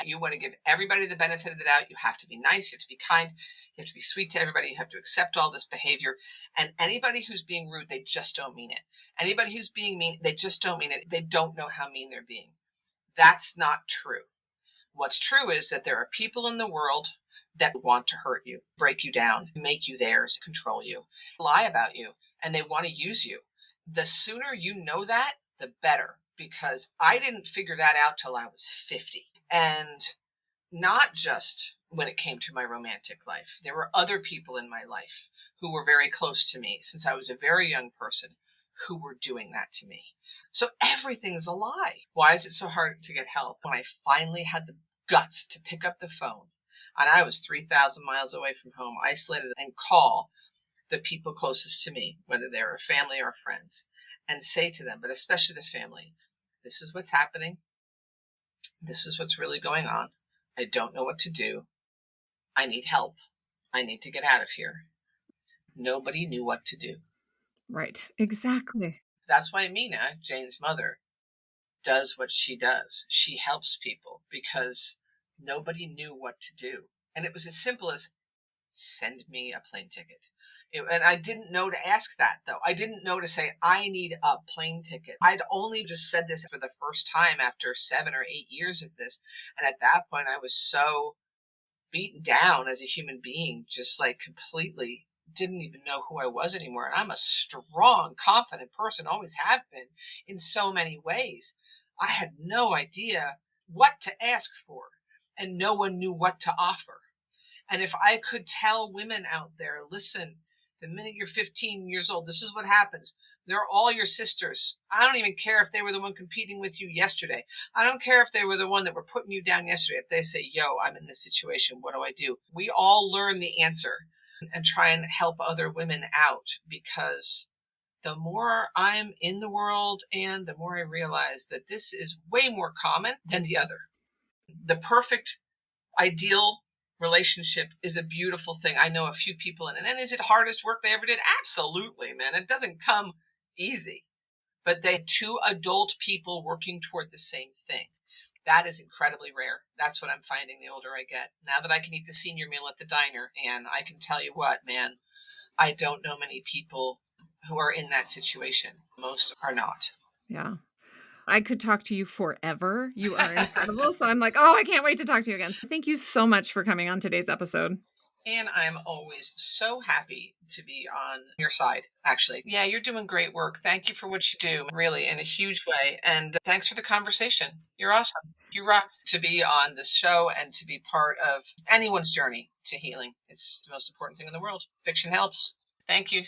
You want to give everybody the benefit of the doubt. You have to be nice. You have to be kind. You have to be sweet to everybody. You have to accept all this behavior. And anybody who's being rude, they just don't mean it. Anybody who's being mean, they just don't mean it. They don't know how mean they're being. That's not true. What's true is that there are people in the world that want to hurt you, break you down, make you theirs, control you, lie about you, and they want to use you. The sooner you know that, the better, because I didn't figure that out till I was 50. And not just when it came to my romantic life. There were other people in my life who were very close to me since I was a very young person who were doing that to me. So everything's a lie. Why is it so hard to get help? When I finally had the guts to pick up the phone, and I was 3,000 miles away from home, isolated, and call the people closest to me, whether they were family or friends, and say to them, but especially the family, this is what's happening. This is what's really going on. I don't know what to do. I need help. I need to get out of here. Nobody knew what to do. Right. Exactly. That's why Mina, Jane's mother, does what she does. She helps people because nobody knew what to do. And it was as simple as send me a plane ticket. And I didn't know to ask that, though. I didn't know to say, I need a plane ticket. I'd only just said this for the first time after 7 or 8 years of this. And at that point, I was so beaten down as a human being, just like completely didn't even know who I was anymore. And I'm a strong, confident person, always have been in so many ways. I had no idea what to ask for, and no one knew what to offer. And if I could tell women out there, listen, the minute you're 15 years old, this is what happens. They're all your sisters. I don't even care if they were the one competing with you yesterday. I don't care if they were the one that were putting you down yesterday. If they say, yo, I'm in this situation, what do I do? We all learn the answer and try and help other women out, because the more I'm in the world and the more I realize that this is way more common than the other. The perfect ideal relationship is a beautiful thing. I know a few people in it. And is it hardest work they ever did? Absolutely, man. It doesn't come easy. But they two adult people working toward the same thing. That is incredibly rare. That's what I'm finding the older I get. Now that I can eat the senior meal at the diner, and I can tell you what, man, I don't know many people who are in that situation. Most are not. Yeah. I could talk to you forever. You are incredible. So I'm like, oh, I can't wait to talk to you again. So thank you so much for coming on today's episode. And I'm always so happy to be on your side, actually. Yeah, you're doing great work. Thank you for what you do, really, in a huge way. And thanks for the conversation. You're awesome. You rock to be on this show and to be part of anyone's journey to healing. It's the most important thing in the world. Fiction helps. Thank you.